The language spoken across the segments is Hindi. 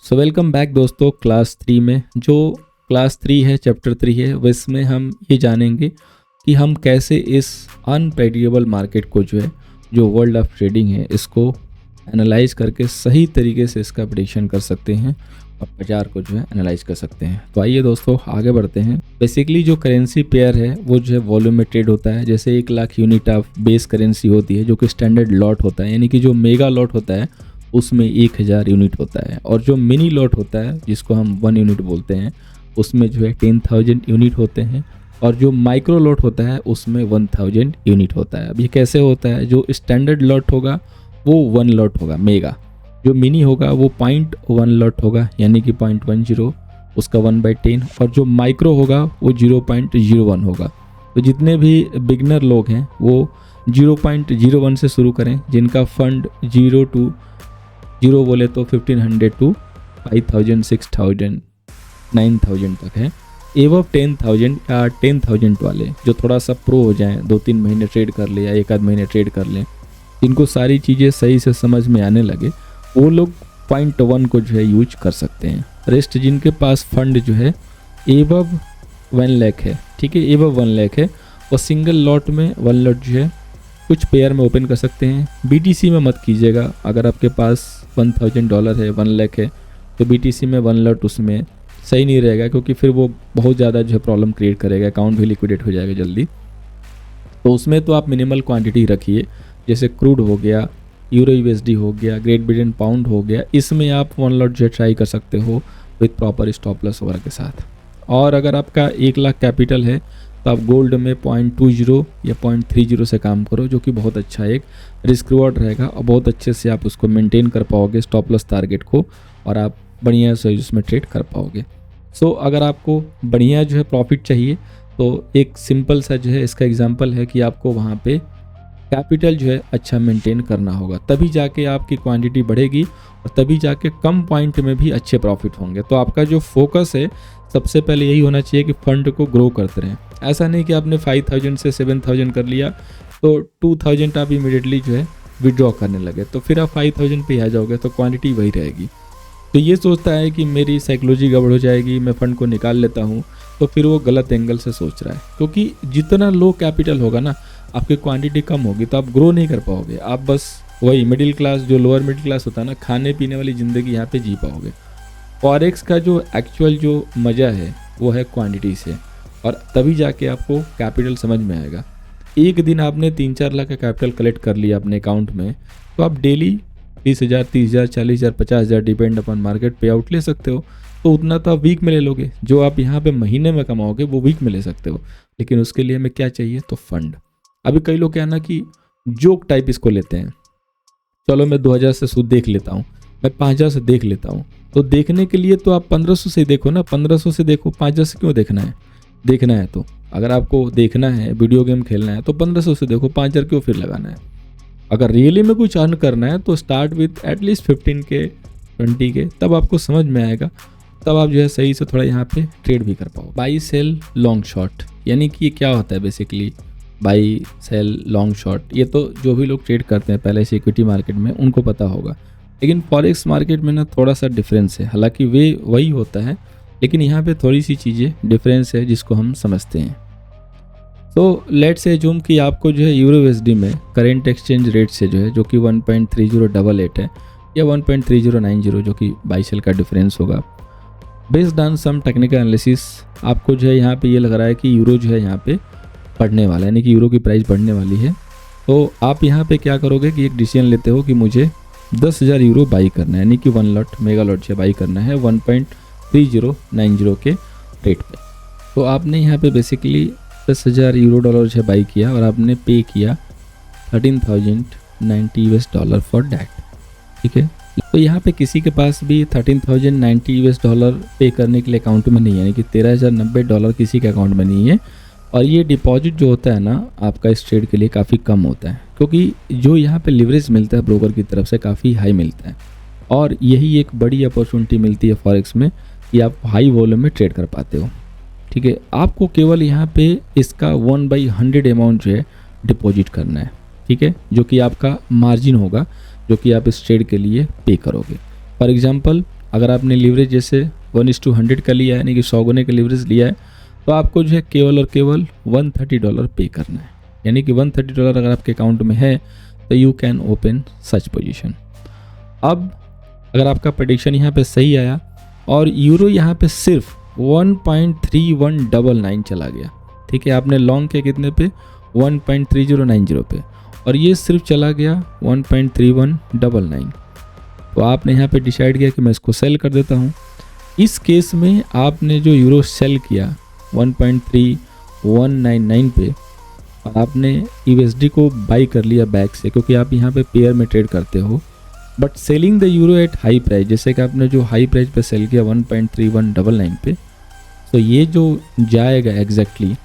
सो वेलकम बैक दोस्तों क्लास 3 में। जो क्लास 3 है, चैप्टर 3 है, उसमें हम ये जानेंगे कि हम कैसे इस अनप्रेडिक्टेबल मार्केट को जो वर्ल्ड ऑफ ट्रेडिंग है, इसको एनालाइज करके सही तरीके से इसका प्रेडिक्शन कर सकते हैं और बाजार को एनालाइज कर सकते हैं। तो आइए दोस्तों आगे बढ़ते हैं। बेसिकली जो करेंसी पेयर है वो वॉल्यूम में ट्रेड होता है। जैसे 1 lakh unit of base currency होती है जो कि स्टैंडर्ड लॉट होता है, यानी कि जो मेगा लॉट होता है उसमें 1000 यूनिट होता है, और जो मिनी लॉट होता है जिसको हम 1 यूनिट बोलते हैं उसमें 10,000 यूनिट होते हैं, और जो माइक्रो लॉट होता है उसमें 1000 यूनिट होता है। अब ये कैसे होता है? जो स्टैंडर्ड लॉट होगा वो 1 लॉट होगा मेगा, जो मिनी होगा वो 0.1 लॉट होगा यानी कि 0.10, उसका 1/10, और जो माइक्रो होगा वो 0.01 होगा। तो जितने भी बिगनर लोग हैं वो 0.01 से शुरू करें, जिनका फंड 0 to 0 बोले तो 1500 to 5000, 6000, 9000 तक है। एवं 10,000 या 10,000 वाले जो थोड़ा सा प्रो हो जाएं, 2-3 महीने ट्रेड कर ले या 1 आध महीने ट्रेड कर लें, जिनको सारी चीज़ें सही से समझ में आने लगे, वो लोग 0.1 को यूज कर सकते हैं। रेस्ट जिनके पास फंड एबव 1 लाख है, ठीक है, एबव 1 लाख है, और सिंगल लॉट में 1 लॉट कुछ पेयर में ओपन कर सकते हैं। BTC में मत कीजिएगा। अगर आपके पास $1,000 है, 1 लाख है, तो BTC में 1 लॉट उसमें सही नहीं रहेगा, क्योंकि फिर वो बहुत ज़्यादा प्रॉब्लम क्रिएट करेगा, अकाउंट भी लिक्विडेट हो जाएगा जल्दी। तो उसमें तो आप मिनिमल क्वांटिटी रखिए, जैसे क्रूड हो गया, यूरो USD हो गया, ग्रेट ब्रिटेन पाउंड हो गया, इसमें आप 1 लॉट ट्राई कर सकते हो विथ प्रॉपर स्टॉप लॉस वगैरह के साथ। और अगर आपका 1 लाख कैपिटल है तो आप गोल्ड में 0.20 या 0.30 से काम करो, जो कि बहुत अच्छा एक रिस्क रिवॉर्ड रहेगा, और बहुत अच्छे से आप उसको मेंटेन कर पाओगे स्टॉप लॉस टारगेट को, और आप बढ़िया से उसमें ट्रेड कर पाओगे। सो अगर आपको बढ़िया प्रॉफिट चाहिए तो एक सिंपल सा इसका एग्जांपल है कि आपको वहाँ पे कैपिटल अच्छा मेंटेन करना होगा, तभी जाके आपकी क्वांटिटी बढ़ेगी, और तभी जाके कम पॉइंट में भी अच्छे प्रॉफिट होंगे। तो आपका जो फोकस है सबसे पहले यही होना चाहिए कि फंड को ग्रो करते रहें। ऐसा नहीं कि आपने 5000 से 7000 कर लिया तो 2000 आप इमीडिएटली विड्रॉ करने लगे, तो फिर आप 5000 पे आ जाओगे, तो क्वांटिटी वही रहेगी। तो ये सोचता है कि मेरी साइकोलॉजी गड़बड़ हो जाएगी, मैं फ़ंड को निकाल लेता हूँ, तो फिर वो गलत एंगल से सोच रहा है, क्योंकि जितना लो कैपिटल होगा ना, आपकी क्वांटिटी कम होगी तो आप ग्रो नहीं कर पाओगे। आप बस वही मिडिल क्लास, जो लोअर मिडिल क्लास होता है ना, खाने पीने वाली ज़िंदगी यहाँ पे जी पाओगे। फॉरेक्स का जो एक्चुअल जो मज़ा है वो है क्वांटिटी से, और तभी जाके आपको कैपिटल समझ में आएगा। एक दिन आपने 3-4 लाख का कैपिटल कलेक्ट कर लिया अपने अकाउंट में, तो आप डेली 20,000, 30,000, 40,000, 50,000 डिपेंड अपन मार्केट पे आउट ले सकते हो। तो उतना तो आप वीक में ले लोगे, जो आप यहाँ पे महीने में कमाओगे वो वीक में ले सकते हो, लेकिन उसके लिए हमें क्या चाहिए? तो फंड। अभी कई लोग क्या है ना कि जोक टाइप इसको लेते हैं, चलो मैं 2000 से सूद देख लेता हूँ, मैं 5000 से देख लेता हूँ। तो देखने के लिए तो आप 1500 से देखो ना, 1500 से देखो, 5000 से क्यों देखना है? देखना है तो अगर आपको देखना है, वीडियो गेम खेलना है, तो 1500 से देखो, 5000 क्यों फिर लगाना है? अगर रियली में कुछ अर्न करना है तो start with at least 15K, 20K, तब आपको समझ में आएगा, तब आप सही से थोड़ा यहाँ पे ट्रेड भी कर पाओ। बाई सेल लॉन्ग शॉर्ट, यानी कि ये क्या होता है basically? Buy sell long short, ये तो जो भी लोग ट्रेड करते हैं पहले से इक्विटी मार्केट में उनको पता होगा, लेकिन फॉरेक्स मार्केट में ना थोड़ा सा डिफरेंस है। हालांकि वे वही होता है, लेकिन यहाँ पे थोड़ी सी चीज़ें डिफरेंस है जिसको हम समझते हैं। तो लेट्स से एज्यूम कि आपको यूरो USD में करेंट एक्सचेंज रेट से जो कि 1.3088 है या 1.3090, जो कि बाई सेल का डिफरेंस होगा, based on some technical analysis आपको यहाँ पे ये लग रहा है कि यूरो यहाँ पे बढ़ने वाला है, यानी कि यूरो की प्राइस बढ़ने वाली है। तो आप यहाँ पे क्या करोगे कि एक डिसीजन लेते हो कि मुझे 10,000 यूरो बाई करना है, यानी कि 1 लॉट मेगा लॉट बाई करना है 1.3090 के रेट पे। तो आपने यहाँ पे बेसिकली 10,000 यूरो डॉलर बाई किया, और आपने पे किया $13,090 फॉर डैट, ठीक है। तो यहाँ पे किसी के पास भी $13,090 पे करने के लिए अकाउंट में नहीं है, यानी कि $13,090 किसी के अकाउंट में नहीं है। और ये डिपॉजिट जो होता है ना आपका इस ट्रेड के लिए काफ़ी कम होता है, क्योंकि जो यहाँ पे लिवरेज मिलता है ब्रोकर की तरफ से काफ़ी हाई मिलता है, और यही एक बड़ी अपॉर्चुनिटी मिलती है फॉरेक्स में कि आप हाई वॉल्यूम में ट्रेड कर पाते हो, ठीक है। आपको केवल यहाँ पे इसका 1/100 अमाउंट डिपॉजिट करना है, ठीक है, जो कि आपका मार्जिन होगा, जो कि आप इस ट्रेड के लिए पे करोगे। फॉर एग्जांपल अगर आपने लीवरेज जैसे 1:100 का लिया है, यानी कि 100 गुने का लीवरेज लिया है, तो आपको जो है केवल और केवल $130 पे करना है। यानी कि $130 अगर आपके अकाउंट में है तो you can open such position. अब अगर आपका प्रेडिक्शन यहाँ पे सही आया और यूरो यहाँ पे सिर्फ 1.3199 चला गया, ठीक है, आपने लॉन्ग के कितने पे 1.3090 पे, और ये सिर्फ चला गया 1.3199, तो आपने यहाँ पे डिसाइड किया कि मैं इसको सेल कर देता हूँ। इस केस में आपने जो यूरो सेल किया 1.3199 पे, और आपने यूएसडी को बाई कर लिया बैक से, क्योंकि आप यहाँ पे पेयर में ट्रेड करते हो, but selling the euro at high price, जैसे कि आपने जो हाई प्राइस पे सेल किया 1.3199 पे, तो ये जो जाएगा एग्जैक्टली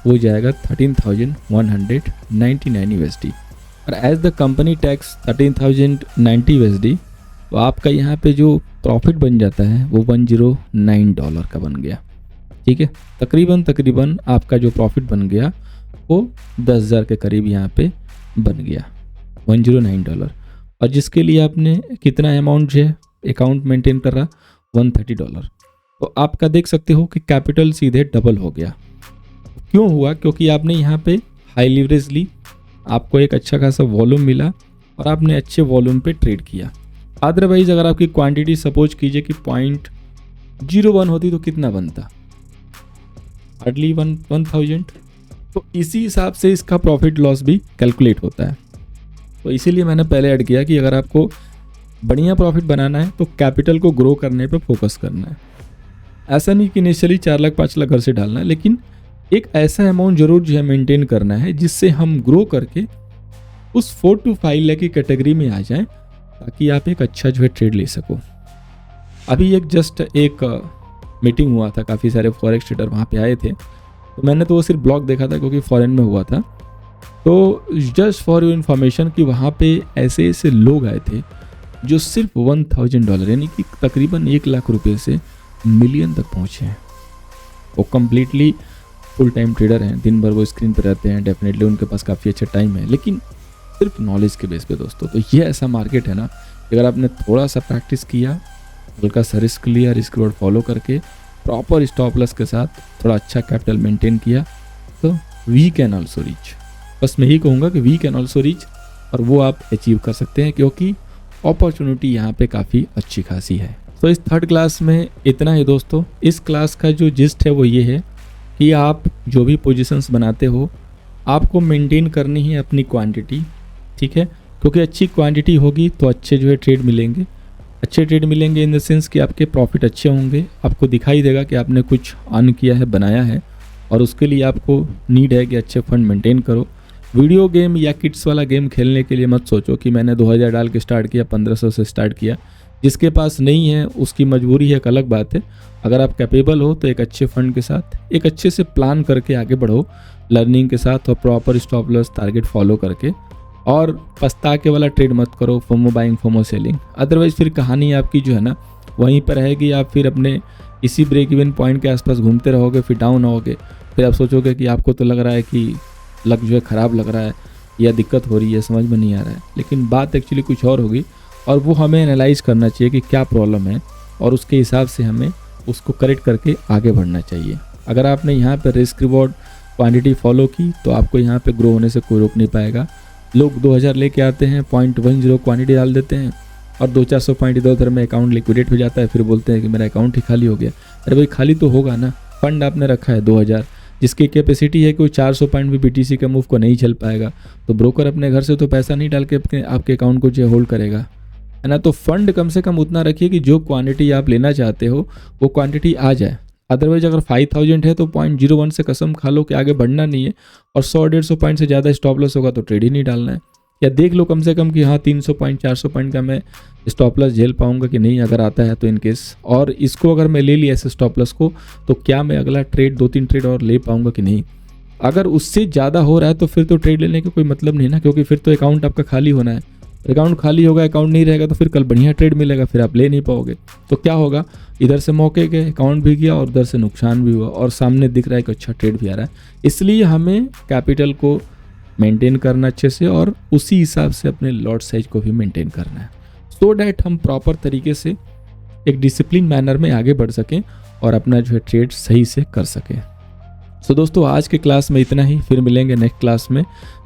वो जाएगा 13,199 यूएसडी, और as the company tax 13,090 USD, तो आपका यहाँ पे जो प्रॉफिट बन जाता है वो $109 का बन गया। ठीक है, तकरीबन आपका जो प्रॉफिट बन गया वो 10,000 के करीब यहाँ पे बन गया, $109, और जिसके लिए आपने कितना अमाउंट जो है अकाउंट मेंटेन कर रहा $130, तो आपका देख सकते हो कि कैपिटल सीधे डबल हो गया। क्यों हुआ? क्योंकि आपने यहाँ पे हाई लीवरेज ली, आपको एक अच्छा खासा वॉल्यूम मिला और आपने अच्छे वॉल्यूम पे ट्रेड किया। अदरवाइज अगर आपकी क्वांटिटी सपोज कीजिए कि 0.01 होती तो कितना बनता, हार्डली 1000। तो इसी हिसाब से इसका प्रॉफिट लॉस भी कैलकुलेट होता है। तो इसीलिए मैंने पहले ऐड किया कि अगर आपको बढ़िया प्रॉफिट बनाना है तो कैपिटल को ग्रो करने पे फोकस करना है। ऐसा नहीं कि इनिशियली 4 लाख 5 लाख घर से डालना है, लेकिन एक ऐसा अमाउंट जरूर जो है मेंटेन करना है जिससे हम ग्रो करके उस 4 to 5 लाख की कैटेगरी में आ जाएं, ताकि आप एक अच्छा जो है ट्रेड ले सको। अभी एक मीटिंग हुआ था, काफ़ी सारे फॉरेक्स ट्रेडर वहाँ पे आए थे, तो मैंने तो वो सिर्फ ब्लॉग देखा था क्योंकि फॉरेन में हुआ था। तो जस्ट फॉर योर इन्फॉर्मेशन कि वहाँ पे ऐसे ऐसे लोग आए थे जो सिर्फ $1,000 यानी कि तकरीबन 1 लाख रुपए से मिलियन तक पहुँचे हैं। वो कम्प्लीटली फुल टाइम ट्रेडर हैं, दिन भर वो स्क्रीन पर रहते हैं, डेफिनेटली उनके पास काफ़ी अच्छा टाइम है, लेकिन सिर्फ नॉलेज के बेस पे दोस्तों। तो ये ऐसा मार्केट है ना, अगर आपने थोड़ा सा प्रैक्टिस किया, हल्का सा रिस्क लिया, रिस्क रोड फॉलो करके प्रॉपर स्टॉप लॉस के साथ थोड़ा अच्छा कैपिटल मेंटेन किया, तो वी कैन ऑल्सो रीच। बस मैं ही कहूँगा कि वी कैन ऑल्सो रीच, और वो आप अचीव कर सकते हैं क्योंकि अपॉर्चुनिटी यहाँ पे काफ़ी अच्छी खासी है। तो इस थर्ड क्लास में इतना ही दोस्तों। इस क्लास का जो जिस्ट है वो ये है कि आप जो भी पोजीशंस बनाते हो आपको मेंटेन करनी है अपनी क्वांटिटी, ठीक है, क्योंकि अच्छी क्वांटिटी होगी तो अच्छे जो है ट्रेड मिलेंगे। अच्छे ट्रेड मिलेंगे इन द सेंस कि आपके प्रॉफिट अच्छे होंगे, आपको दिखाई देगा कि आपने कुछ अर्न किया है, बनाया है, और उसके लिए आपको नीड है कि अच्छे फंड मेंटेन करो। वीडियो गेम या किट्स वाला गेम खेलने के लिए मत सोचो कि मैंने 2000 डाल के स्टार्ट किया, 1500 से स्टार्ट किया। जिसके पास नहीं है उसकी मजबूरी है, एक अलग बात है। अगर आप कैपेबल हो तो एक अच्छे फंड के साथ एक अच्छे से प्लान करके आगे बढ़ो, लर्निंग के साथ, और proper stop loss target follow करके, और पछता के वाला ट्रेड मत करो, FOMO buying FOMO selling. Otherwise फिर कहानी आपकी जो है ना वहीं पर रहेगी, आप फिर अपने इसी ब्रेक इवन पॉइंट के आसपास घूमते रहोगे, फिर डाउन होगे, फिर आप सोचोगे कि आपको तो लग रहा है कि लक जो है ख़राब लग रहा है या दिक्कत हो रही है, समझ में नहीं आ रहा है, लेकिन बात एक्चुअली कुछ और होगी, और वो हमें एनालाइज करना चाहिए कि क्या प्रॉब्लम है, और उसके हिसाब से हमें उसको करेक्ट करके आगे बढ़ना चाहिए। अगर आपने यहाँ पर रिस्क रिवॉर्ड क्वांटिटी फॉलो की तो आपको यहाँ पे ग्रो होने से कोई रोक नहीं पाएगा। लोग 2000 लेके आते हैं, 0.10 क्वांटिटी डाल देते हैं, और 200-400 पॉइंट इधर उधर में अकाउंट लिक्विडेट हो जाता है, फिर बोलते हैं कि मेरा अकाउंट ही खाली हो गया। अरे भाई खाली तो होगा ना, फंड आपने रखा है 2000, जिसकी कैपेसिटी है कि 400 पॉइंट भी बीटीसी के मूव को नहीं चल पाएगा, तो ब्रोकर अपने घर से तो पैसा नहीं डाल के आपके अकाउंट को जो होल्ड करेगा, है ना। तो फंड कम से कम उतना रखिए कि जो क्वांटिटी आप लेना चाहते हो वो क्वांटिटी आ जाए। अदरवाइज अगर 5000 है तो 0.01 से कसम खा लो कि आगे बढ़ना नहीं है, और 100-150 पॉइंट से ज़्यादा स्टॉप लॉस होगा तो ट्रेड ही नहीं डालना है। या देख लो कम से कम कि हाँ 300 पॉइंट 400 पॉइंट का मैं स्टॉप लॉस झेल पाऊंगा कि नहीं, अगर आता है तो इन केस, और इसको अगर मैं ले लिया ऐसे स्टॉप लॉस को, तो क्या मैं अगला ट्रेड 2-3 ट्रेड और ले पाऊंगा कि नहीं। अगर उससे ज़्यादा हो रहा है तो फिर तो ट्रेड लेने का कोई मतलब नहीं ना, क्योंकि फिर तो अकाउंट आपका खाली होना है। अकाउंट खाली होगा, अकाउंट नहीं रहेगा तो फिर कल बढ़िया ट्रेड मिलेगा, फिर आप ले नहीं पाओगे। तो क्या होगा, इधर से मौके के अकाउंट भी गया और उधर से नुकसान भी हुआ, और सामने दिख रहा है कि अच्छा ट्रेड भी आ रहा है। इसलिए हमें कैपिटल को मेंटेन करना अच्छे से, और उसी हिसाब से अपने लॉट साइज को भी मेंटेन करना है, सो डैट हम प्रॉपर तरीके से एक डिसिप्लिन मैनर में आगे बढ़ सकें और अपना जो है ट्रेड सही से कर सकें। सो दोस्तों, आज के क्लास में इतना ही, फिर मिलेंगे नेक्स्ट क्लास में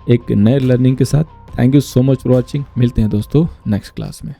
एक नए लर्निंग के साथ। Thank you so much for watching. मिलते हैं दोस्तों नेक्स्ट क्लास में।